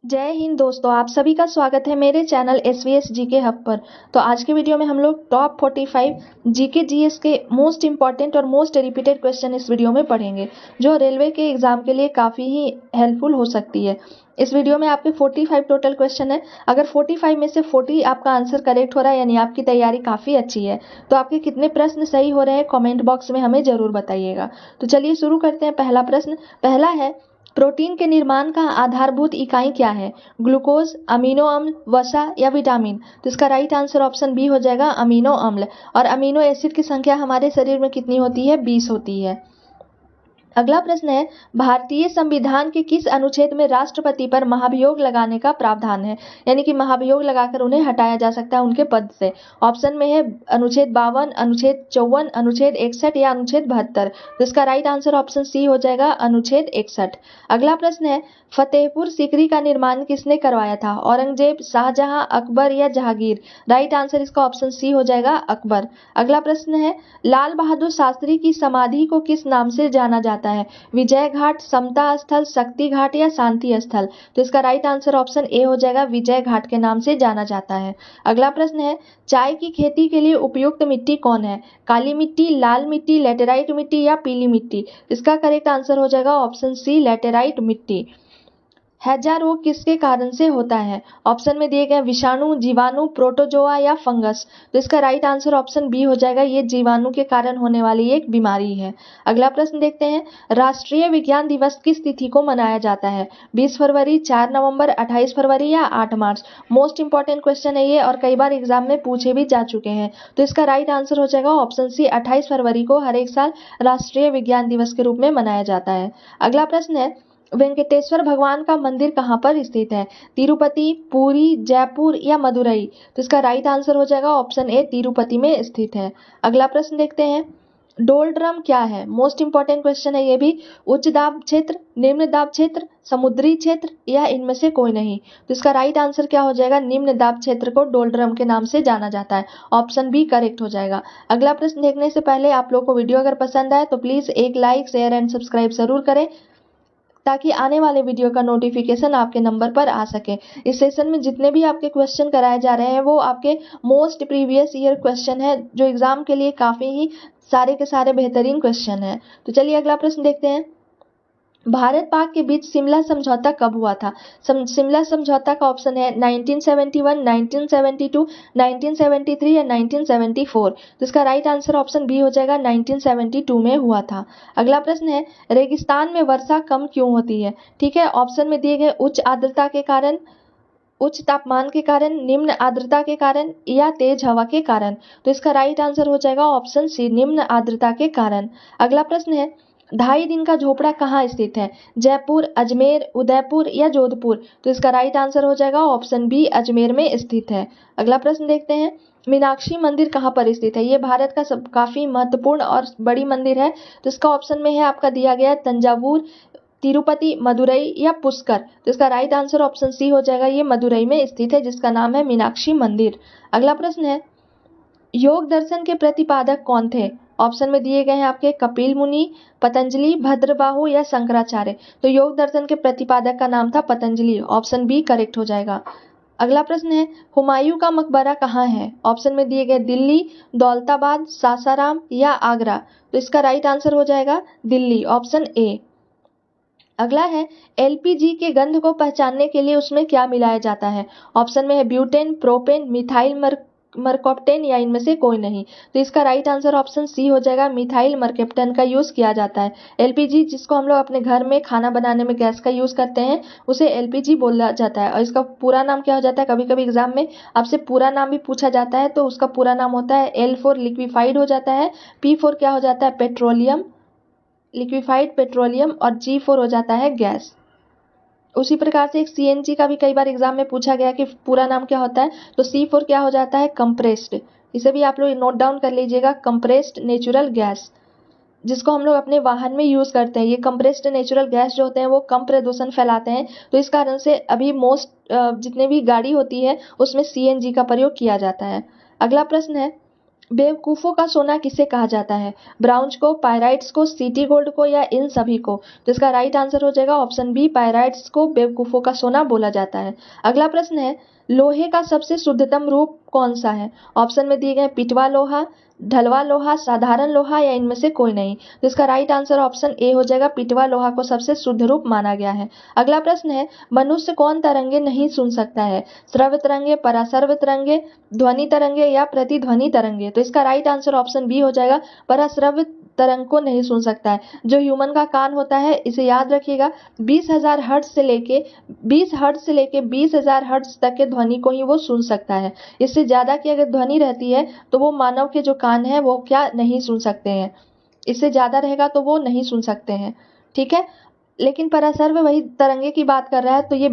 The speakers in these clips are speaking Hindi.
जय हिंद दोस्तों, आप सभी का स्वागत है मेरे चैनल एसवीएस जीके हब पर। तो आज के वीडियो में हम लोग टॉप 45 जीके जीएस के मोस्ट इंपॉर्टेंट और मोस्ट रिपीटेड क्वेश्चन इस वीडियो में पढ़ेंगे, जो रेलवे के एग्जाम के लिए काफ़ी ही हेल्पफुल हो सकती है। इस वीडियो में आपके 45 टोटल क्वेश्चन है। अगर 45 में से 40 आपका आंसर करेक्ट हो रहा है, यानी आपकी तैयारी काफ़ी अच्छी है, तो आपके कितने प्रश्न सही हो रहे हैं कमेंट बॉक्स में हमें ज़रूर बताइएगा। तो चलिए शुरू करते हैं। पहला प्रश्न पहला है, प्रोटीन के निर्माण का आधारभूत इकाई क्या है? ग्लूकोज, अमीनो अम्ल, वसा या विटामिन? तो इसका राइट आंसर ऑप्शन बी हो जाएगा, अमीनो अम्ल। और अमीनो एसिड की संख्या हमारे शरीर में कितनी होती है? 20 होती है। अगला प्रश्न है, भारतीय संविधान के किस अनुच्छेद में राष्ट्रपति पर महाभियोग लगाने का प्रावधान है? यानी कि महाभियोग लगाकर उन्हें हटाया जा सकता है उनके पद से। ऑप्शन में है अनुच्छेद 52, अनुच्छेद 54, अनुच्छेद 61 या अनुच्छेद 72। तो इसका राइट आंसर ऑप्शन सी हो जाएगा, अनुच्छेद 61। अगला प्रश्न है, फतेहपुर सीकरी का निर्माण किसने करवाया था? औरंगजेब, शाहजहां, अकबर या जहांगीर? राइट आंसर इसका ऑप्शन सी हो जाएगा, अकबर। अगला प्रश्न है, लाल बहादुर शास्त्री की समाधि को किस नाम से जाना जाता है? विजय घाट, समता स्थल, शक्ति घाट या शांति स्थल? तो इसका राइट आंसर ऑप्शन ए हो जाएगा, विजय घाट के नाम से जाना जाता है। अगला प्रश्न है, चाय की खेती के लिए उपयुक्त मिट्टी कौन है? काली मिट्टी, लाल मिट्टी, लेटेराइट मिट्टी या पीली मिट्टी? इसका करेक्ट आंसर हो जाएगा ऑप्शन सी, लेटेराइट मिट्टी। हैजा रोग किसके कारण से होता है? ऑप्शन में दिए गए विषाणु, जीवाणु, प्रोटोजोआ या फंगस? तो इसका राइट आंसर ऑप्शन बी हो जाएगा, ये जीवाणु के कारण होने वाली एक बीमारी है। अगला प्रश्न देखते हैं, राष्ट्रीय विज्ञान दिवस किस तिथि को मनाया जाता है? 20 फरवरी, 4 नवंबर, 28 फरवरी या 8 मार्च? मोस्ट इंपॉर्टेंट क्वेश्चन है ये, और कई बार एग्जाम में पूछे भी जा चुके हैं। तो इसका राइट आंसर हो जाएगा ऑप्शन सी, 28 फरवरी को हर एक साल राष्ट्रीय विज्ञान दिवस के रूप में मनाया जाता है। अगला प्रश्न है, वेंकटेश्वर भगवान का मंदिर कहाँ पर स्थित है? तिरुपति, पुरी, जयपुर या मदुरई? तो इसका राइट आंसर हो जाएगा ऑप्शन ए, तिरुपति में स्थित है। अगला प्रश्न देखते हैं, डोल ड्रम क्या है? मोस्ट इंपॉर्टेंट क्वेश्चन है ये भी। उच्च दाब क्षेत्र, निम्न दाब क्षेत्र, समुद्री क्षेत्र या इनमें से कोई नहीं? तो इसका राइट आंसर क्या हो जाएगा, निम्न दाब क्षेत्र को डोल ड्रम के नाम से जाना जाता है। ऑप्शन बी करेक्ट हो जाएगा। अगला प्रश्न देखने से पहले आप लोग को वीडियो अगर पसंद आए तो प्लीज एक लाइक, शेयर एंड सब्सक्राइब जरूर करें, ताकि आने वाले वीडियो का नोटिफिकेशन आपके नंबर पर आ सके। इस सेशन में जितने भी आपके क्वेश्चन कराए जा रहे हैं वो आपके मोस्ट प्रीवियस ईयर क्वेश्चन है, जो एग्जाम के लिए काफ़ी ही सारे के सारे बेहतरीन क्वेश्चन हैं। तो चलिए अगला प्रश्न देखते हैं, भारत पाक के बीच शिमला समझौता कब हुआ था? शिमला समझौता का ऑप्शन है 1971, 1972, 1973 या 1974। तो इसका राइट आंसर ऑप्शन बी हो जाएगा, 1972 में हुआ था। अगला प्रश्न है, रेगिस्तान में वर्षा कम क्यों होती है? ठीक है, ऑप्शन में दिए गए उच्च आर्द्रता के कारण, उच्च तापमान के कारण, निम्न आर्द्रता के कारण या तेज हवा के कारण? तो इसका राइट आंसर हो जाएगा ऑप्शन सी, निम्न आर्द्रता के कारण। अगला प्रश्न है, 2.5 दिन का झोपड़ा कहाँ स्थित है? जयपुर, अजमेर, उदयपुर या जोधपुर? तो इसका राइट आंसर हो जाएगा ऑप्शन बी, अजमेर में स्थित है। अगला प्रश्न देखते हैं, मीनाक्षी मंदिर कहाँ पर स्थित है? ये भारत का सब काफी महत्वपूर्ण और बड़ी मंदिर है। तो इसका ऑप्शन में है आपका दिया गया तंजावुर, तिरुपति, मदुरई या पुष्कर? तो इसका राइट आंसर ऑप्शन सी हो जाएगा, ये मदुरई में स्थित है, जिसका नाम है मीनाक्षी मंदिर। अगला प्रश्न है, योग दर्शन के प्रतिपादक कौन थे? ऑप्शन में दिए गए हैं आपके कपिल मुनि, पतंजलि, भद्रबाहु या शंकराचार्य? तो योग दर्शन के प्रतिपादक का नाम था पतंजलि। ऑप्शन बी करेक्ट हो जाएगा। अगला प्रश्न है, हुमायूं का मकबरा कहाँ है? ऑप्शन में दिए गए दिल्ली, दौलताबाद, सासाराम या आगरा? तो इसका राइट आंसर हो जाएगा दिल्ली, ऑप्शन ए। अगला है, एलपीजी के गंध को पहचानने के लिए उसमें क्या मिलाया जाता है? ऑप्शन में है ब्यूटेन, प्रोपेन, मिथाइल मरकप्टेन या इनमें से कोई नहीं? तो इसका राइट आंसर ऑप्शन सी हो जाएगा, मिथाइल मरकप्टेन का यूज किया जाता है। एलपीजी, जिसको हम लोग अपने घर में खाना बनाने में गैस का यूज करते हैं, उसे एलपीजी बोला जाता है। और इसका पूरा नाम क्या हो जाता है, कभी कभी एग्जाम में आपसे पूरा नाम भी पूछा जाता है, तो उसका पूरा नाम होता है L4 लिक्विफाइड हो जाता है, P4 क्या हो जाता है, पेट्रोलियम, लिक्विफाइड पेट्रोलियम, और G4 हो जाता है गैस। उसी प्रकार से एक सीएनजी का भी कई बार एग्जाम में पूछा गया कि पूरा नाम क्या होता है, तो C4 क्या हो जाता है, कंप्रेस्ड। इसे भी आप लोग नोट डाउन कर लीजिएगा, कंप्रेस्ड नेचुरल गैस, जिसको हम लोग अपने वाहन में यूज करते हैं। ये कंप्रेस्ड नेचुरल गैस जो होते हैं वो कम प्रदूषण फैलाते हैं, तो इस कारण से अभी मोस्ट जितने भी गाड़ी होती है उसमें सीएनजी का प्रयोग किया जाता है। अगला प्रश्न है, बेवकूफों का सोना किसे कहा जाता है? ब्राउन्ज को, पायराइट्स को, सिटी गोल्ड को या इन सभी को? तो इसका राइट आंसर हो जाएगा ऑप्शन बी, पायराइट्स को बेवकूफों का सोना बोला जाता है। अगला प्रश्न है, लोहे का सबसे शुद्धतम रूप कौन सा है? ऑप्शन में दिए गए पिटवा लोहा, ढलवा लोहा, साधारण लोहा या इनमें से कोई नहीं। तो इसका राइट आंसर ऑप्शन ए हो जाएगा, पिटवा लोहा को सबसे शुद्ध रूप माना गया है। अगला प्रश्न है, मनुष्य कौन तरंगे नहीं सुन सकता है? श्रव्य तरंगे, पराश्रव्य तरंगे, ध्वनि तरंगे या प्रतिध्वनि तरंगे? तो इसका राइट आंसर ऑप्शन बी हो जाएगा, पराश्रव्य तरंग को नहीं सुन सकता है। जो ह्यूमन का कान होता है, इसे याद रखिएगा, 20,000 हर्ट्ज से लेके 20,000 हर्ट्ज तक के ध्वनि को ही वो सुन सकता है। इससे ज्यादा की अगर ध्वनि रहती है तो वो मानव के जो कान है वो क्या नहीं सुन सकते हैं, इससे ज्यादा रहेगा तो वो नहीं सुन सकते हैं। ठीक है, लेकिन परासर्व वही तरंगे की बात कर रहा है, तो ये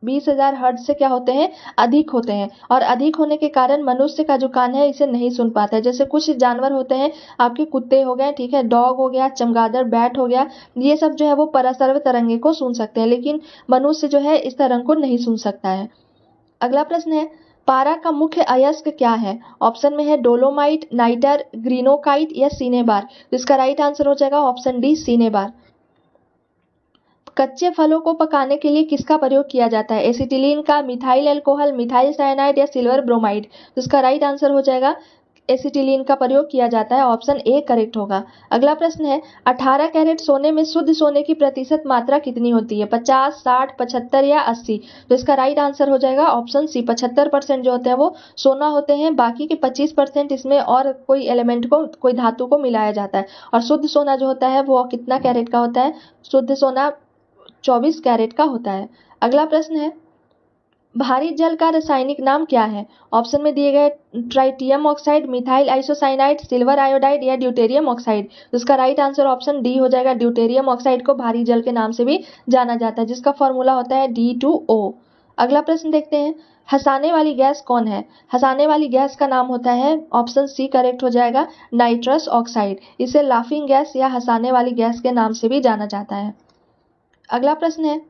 20,000 हर्ट्ज से क्या होते हैं, अधिक होते हैं, और अधिक होने के कारण मनुष्य का जो कान है इसे नहीं सुन पाता है। जैसे कुछ जानवर होते हैं, आपके कुत्ते हो गए, ठीक है, डॉग हो गया, चमगादड़, बैट हो गया, ये सब जो है वो परासर्व तरंगे को सुन सकते हैं, लेकिन मनुष्य जो है इस तरंग को नहीं सुन सकता है। अगला प्रश्न है, पारा का मुख्य अयस्क क्या है? ऑप्शन में है डोलोमाइट, नाइटर, ग्रीनोकाइट या सीनेबार। तो इसका राइट आंसर हो जाएगा ऑप्शन डी, सीनेबार। कच्चे फलों को पकाने के लिए किसका प्रयोग किया जाता है? एसिटिलीन का, मिथाइल अल्कोहल, मिथाइल साइनाइड या सिल्वर ब्रोमाइड? तो इसका राइट आंसर हो जाएगा एसिटिलीन का प्रयोग किया जाता है, ऑप्शन ए करेक्ट होगा। अगला प्रश्न है, 18 कैरेट सोने में शुद्ध सोने की प्रतिशत मात्रा कितनी होती है? 50, 60, 75 या 80? तो इसका राइट आंसर हो जाएगा ऑप्शन सी, 75% जो होते हैं वो सोना होते हैं, बाकी के 25% इसमें और कोई एलिमेंट को, कोई धातु को मिलाया जाता है। और शुद्ध सोना जो होता है वो कितना कैरेट का होता है? शुद्ध सोना 24 कैरेट का होता है। अगला प्रश्न है, भारी जल का रासायनिक नाम क्या है? ऑप्शन में दिए गए tritium oxide, methyl isocyanide, silver iodide या ड्यूटेरियम ऑक्साइड? तो इसका राइट आंसर ऑप्शन डी हो जाएगा, ड्यूटेरियम ऑक्साइड को भारी जल के नाम से भी जाना जाता है, जिसका फॉर्मूला होता है D2O। अगला प्रश्न देखते हैं, हंसाने वाली गैस कौन है? हंसाने वाली गैस का नाम होता है, ऑप्शन सी करेक्ट हो जाएगा, नाइट्रस ऑक्साइड। इसे लाफिंग गैस या हंसाने वाली गैस के नाम से भी जाना जाता है। अगला प्रश्न है,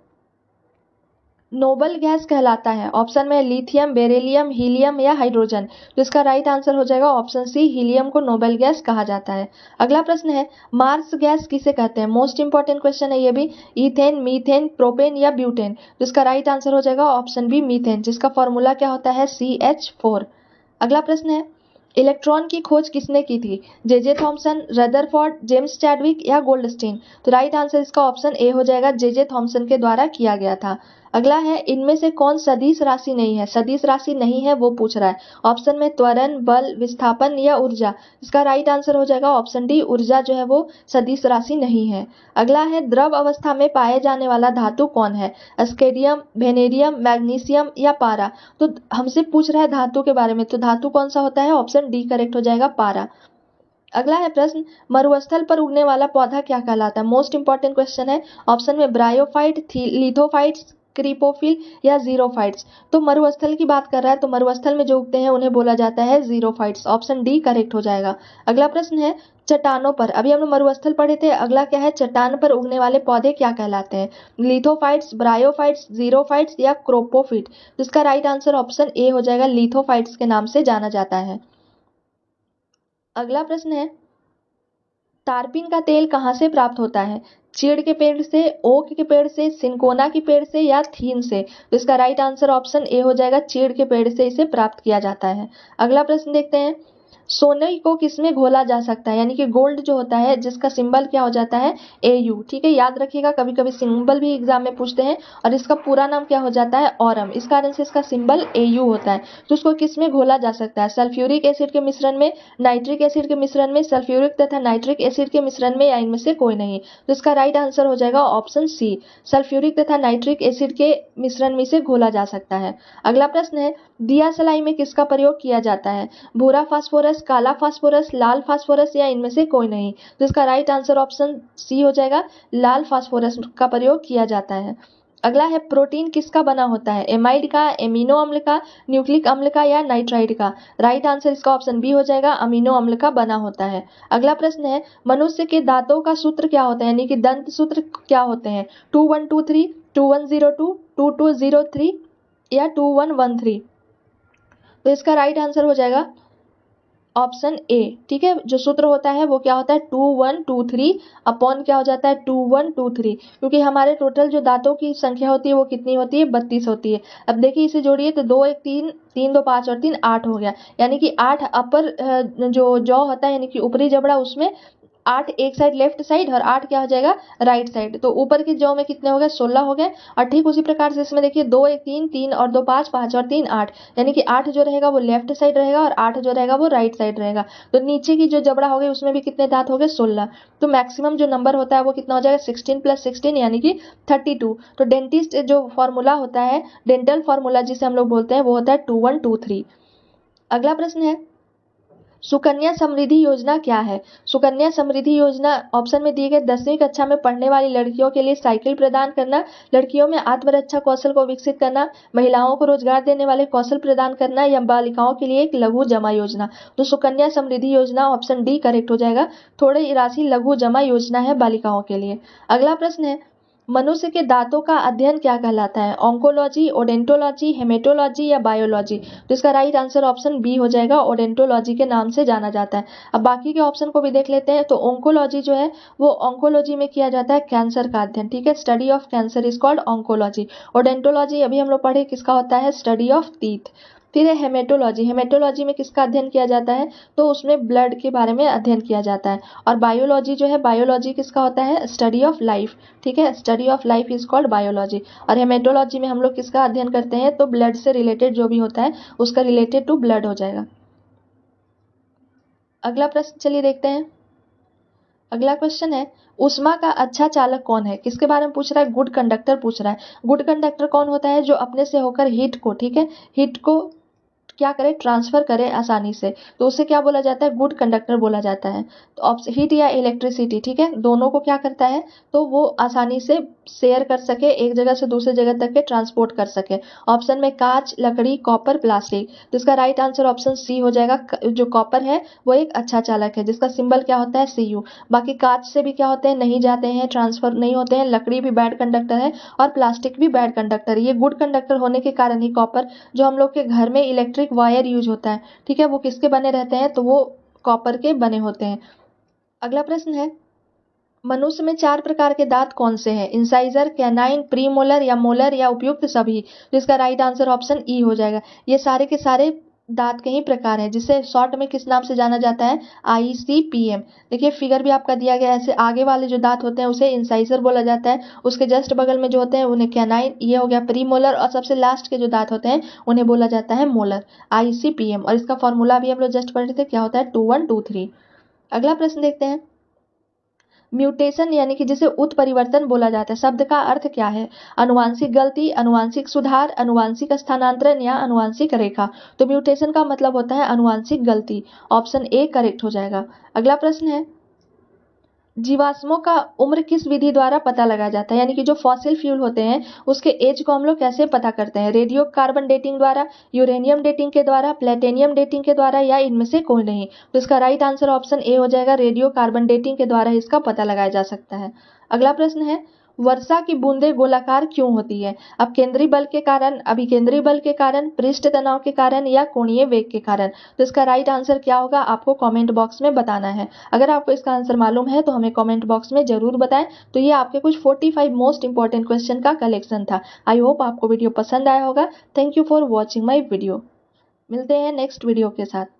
नोबल गैस कहलाता है, ऑप्शन में लिथियम, बेरिलियम, हीलियम या हाइड्रोजन? तो इसका राइट आंसर हो जाएगा ऑप्शन सी, हीलियम को नोबेल गैस कहा जाता है। अगला प्रश्न है, मार्स गैस किसे कहते हैं? मोस्ट इंपॉर्टेंट क्वेश्चन है ये भी। इथेन, मीथेन, प्रोपेन या ब्यूटेन? तो इसका राइट आंसर हो जाएगा ऑप्शन बी, मीथेन, जिसका फॉर्मूला क्या होता है? CH4। अगला प्रश्न है, इलेक्ट्रॉन की खोज किसने की थी? J Thomson, Rutherford, James Chadwick या गोल्डस्टीन? तो राइट आंसर इसका ऑप्शन ए हो जाएगा, जे थॉमसन के द्वारा किया गया था। अगला है, इनमें से कौन सदिश राशि नहीं है? सदिश राशि नहीं है वो पूछ रहा है। ऑप्शन में त्वरण, बल, विस्थापन या ऊर्जा? इसका राइट आंसर हो जाएगा ऑप्शन डी, ऊर्जा जो है वो सदिश राशि नहीं है। अगला है, द्रव अवस्था में पाए जाने वाला धातु कौन है? स्केडियम, वेनेडियम, मैग्नीशियम या पारा? तो हमसे पूछ रहा है धातु के बारे में, तो धातु कौन सा होता है? ऑप्शन डी करेक्ट हो जाएगा, पारा। अगला है प्रश्न, मरुस्थल पर उगने वाला पौधा क्या कहलाता है? मोस्ट इंपॉर्टेंट क्वेश्चन है। ऑप्शन में ब्रायोफाइट, लिथोफाइट्स, क्रीपोफिल या जीरोफाइट्स? तो मरुस्थल की बात कर रहा है, तो मरुस्थल में जो उगते हैं उन्हें बोला जाता है जीरोफाइट्स, ऑप्शन डी करेक्ट हो जाएगा। अगला प्रश्न है, चट्टानों पर, अभी हम लोग मरुस्थल पढ़े थे, अगला क्या है, चट्टान पर उगने वाले पौधे क्या कहलाते हैं? लिथोफाइट्स, ब्रायोफाइट्स, जीरोफाइट्स या क्रोपोफिट? तो इसका राइट आंसर ऑप्शन ए हो जाएगा, लिथोफाइट्स के नाम से जाना जाता है। अगला प्रश्न है, तारपीन का तेल कहाँ से प्राप्त होता है? चीड़ के पेड़ से, ओक के पेड़ से, सिंकोना के पेड़ से या थीन से? तो इसका राइट आंसर ऑप्शन ए हो जाएगा, चीड़ के पेड़ से इसे प्राप्त किया जाता है। अगला प्रश्न देखते हैं, सोने को किसमें घोला जा सकता है? यानी कि गोल्ड जो होता है जिसका सिंबल क्या हो जाता है? AU। ठीक है, याद रखिएगा, कभी कभी सिंबल भी एग्जाम में पूछते हैं, और इसका पूरा नाम क्या हो जाता है? ऑरम, इस कारण से इसका सिंबल AU होता है। तो उसको किसमें घोला जा सकता है? सल्फ्यूरिक एसिड के मिश्रण में, नाइट्रिक एसिड के मिश्रण में, सल्फ्यूरिक तथा नाइट्रिक एसिड के मिश्रण में, या इनमें से कोई नहीं? तो इसका राइट आंसर हो जाएगा ऑप्शन सी, सल्फ्यूरिक तथा नाइट्रिक एसिड के मिश्रण में इसे घोला जा सकता है। अगला प्रश्न है, दिया सलाई में किसका प्रयोग किया जाता है? भूरा फास्फोरस, काला फास्फोरस, लाल फास्फोरस या इनमें से कोई नहीं? तो इसका राइट आंसर ऑप्शन सी हो जाएगा, लाल फास्फोरस का प्रयोग किया जाता है। अगला है, प्रोटीन किसका बना होता है? एमाइड का, एमिनो अम्ल का, न्यूक्लिक अम्ल का या नाइट्राइड का? राइट आंसर इसका ऑप्शन बी हो जाएगा, अमीनो अम्ल का बना होता है। अगला प्रश्न है, मनुष्य के दांतों का सूत्र क्या होता है? यानी कि दंत सूत्र क्या होते हैं? 2123, 2102, 2203 या 2113? तो इसका राइट आंसर हो जाएगा ऑप्शन ए, ठीक है। जो सूत्र होता है वो क्या होता है 2123 अपॉन क्या हो जाता है 2123, क्योंकि हमारे टोटल जो दांतों की संख्या होती है वो कितनी होती है 32 होती है। अब देखिए इसे जोड़िए तो 2 1 3 3 2 5 और 3 8 हो गया, यानी कि 8 अपर जो जॉ होता है यानी कि ऊपरी जबड़ा उसमें 8 एक साइड लेफ्ट साइड और 8 क्या हो जाएगा राइट साइड। तो ऊपर की जॉ में कितने हो गए 16 हो गए। और ठीक उसी प्रकार से इसमें देखिए 2 1 3 3 और 2 5 5 और 3 8, यानी कि 8 जो रहेगा वो लेफ्ट साइड रहेगा और 8 जो रहेगा वो राइट साइड रहेगा। तो नीचे की जो जबड़ा हो गई उसमें भी कितने दांत हो गए 16। तो मैक्सिमम जो नंबर होता है वो कितना हो जाएगा 16 + 16 यानी कि 32। तो डेंटिस्ट जो फॉर्मूला होता है, डेंटल फॉर्मूला जिसे हम लोग बोलते हैं, वो होता है 2123। अगला प्रश्न है सुकन्या समृद्धि योजना क्या है। सुकन्या समृद्धि योजना ऑप्शन में दिए गए 10वीं कक्षा में पढ़ने वाली लड़कियों के लिए साइकिल प्रदान करना, लड़कियों में आत्मरक्षा कौशल को विकसित करना, महिलाओं को रोजगार देने वाले कौशल प्रदान करना या बालिकाओं के लिए एक लघु जमा योजना। तो सुकन्या समृद्धि योजना ऑप्शन डी करेक्ट हो जाएगा। थोड़ी राशि लघु जमा योजना है बालिकाओं के लिए। अगला प्रश्न है मनुष्य के दांतों का अध्ययन क्या कहलाता है, ऑन्कोलॉजी, ओडेंटोलॉजी, हेमेटोलॉजी या बायोलॉजी। तो इसका राइट आंसर ऑप्शन बी हो जाएगा, ओडेंटोलॉजी के नाम से जाना जाता है। अब बाकी के ऑप्शन को भी देख लेते हैं। तो ऑन्कोलॉजी जो है वो ऑन्कोलॉजी में किया जाता है कैंसर का अध्ययन, ठीक है। Study of cancer is called oncology. Odontology अभी हम लोग पढ़े किसका होता है स्टडी ऑफ टीथ। फिर है हेमेटोलॉजी, हेमेटोलॉजी में किसका अध्ययन किया जाता है तो उसमें ब्लड के बारे में अध्ययन किया जाता है। और बायोलॉजी जो है बायोलॉजी किसका होता है स्टडी ऑफ लाइफ, ठीक है। Study of life is called biology. और हेमेटोलॉजी में हम लोग किसका अध्ययन करते हैं तो ब्लड से रिलेटेड जो भी होता है उसका रिलेटेड टू ब्लड हो जाएगा। अगला प्रश्न चलिए देखते हैं। अगला क्वेश्चन है ऊष्मा का अच्छा चालक कौन है, किसके बारे में पूछ रहा है गुड कंडक्टर पूछ रहा है। गुड कंडक्टर कौन होता है जो अपने से होकर हीट को, ठीक है, हीट को क्या करे ट्रांसफर करे आसानी से, तो उसे क्या बोला जाता है गुड कंडक्टर बोला जाता है। तो ऑप्शन हीट या इलेक्ट्रिसिटी, ठीक है, दोनों को क्या करता है तो वो आसानी से शेयर कर सके, एक जगह से दूसरे जगह तक के ट्रांसपोर्ट कर सके। ऑप्शन में कांच, लकड़ी, कॉपर, प्लास्टिक। तो इसका राइट आंसर ऑप्शन सी हो जाएगा। जो कॉपर है वो एक अच्छा चालक है जिसका सिंबल क्या होता है Cu। बाकी कांच से भी क्या होते हैं नहीं जाते हैं, ट्रांसफर नहीं होते हैं, लकड़ी भी बैड कंडक्टर है और प्लास्टिक भी बैड कंडक्टर है। ये गुड कंडक्टर होने के कारण ही कॉपर जो हम लोग के घर में इलेक्ट्रिक वायर यूज होता है, ठीक है, वो किसके बने रहते हैं तो वो कॉपर के बने होते हैं। अगला प्रश्न है मनुष्य में 4 प्रकार के दांत कौन से हैं, इंसाइजर, कैनाइन, प्रीमोलर या मोलर या उपयुक्त सभी। जिसका राइट आंसर ऑप्शन ई हो जाएगा। ये सारे के सारे दांत के ही प्रकार हैं जिसे शॉर्ट में किस नाम से जाना जाता है ICPM। देखिए फिगर भी आपका दिया गया है, ऐसे आगे वाले जो दांत होते हैं उसे इंसाइजर बोला जाता है, उसके जस्ट बगल में जो होते हैं उन्हें कैनाइन, ये हो गया प्रीमोलर, और सबसे लास्ट के जो दांत होते हैं उन्हें बोला जाता है मोलर, ICPM। और इसका फॉर्मूला भी हम लोग जस्ट पढ़ रहे थे, क्या होता है 2123। अगला प्रश्न देखते हैं म्यूटेशन यानी कि जिसे उत्परिवर्तन बोला जाता है, शब्द का अर्थ क्या है, अनुवांशिक गलती, अनुवांशिक सुधार, अनुवांशिक स्थानांतरण या अनुवांशिक रेखा। तो म्यूटेशन का मतलब होता है अनुवांशिक गलती। ऑप्शन ए करेक्ट हो जाएगा। अगला प्रश्न है जीवाश्मों का उम्र किस विधि द्वारा पता लगाया जाता है, यानी कि जो फॉसिल फ्यूल होते हैं उसके एज को हम लोग कैसे पता करते हैं, रेडियो कार्बन डेटिंग द्वारा, यूरेनियम डेटिंग के द्वारा, प्लेटिनियम डेटिंग के द्वारा या इनमें से कोई नहीं। तो इसका राइट आंसर ऑप्शन ए हो जाएगा, रेडियो कार्बन डेटिंग के द्वारा इसका पता लगाया जा सकता है। अगला प्रश्न है वर्षा की बूंदें गोलाकार क्यों होती है, अब केंद्रीय बल के कारण, अभिकेंद्रीय बल के कारण, पृष्ठ तनाव के कारण या कोणीय वेग के कारण। तो इसका राइट आंसर क्या होगा आपको कमेंट बॉक्स में बताना है। अगर आपको इसका आंसर मालूम है तो हमें कमेंट बॉक्स में जरूर बताएं। तो ये आपके कुछ 45 मोस्ट इंपॉर्टेंट क्वेश्चन का कलेक्शन था। आई होप आपको वीडियो पसंद आया होगा। Thank you for watching my video. मिलते हैं नेक्स्ट वीडियो के साथ।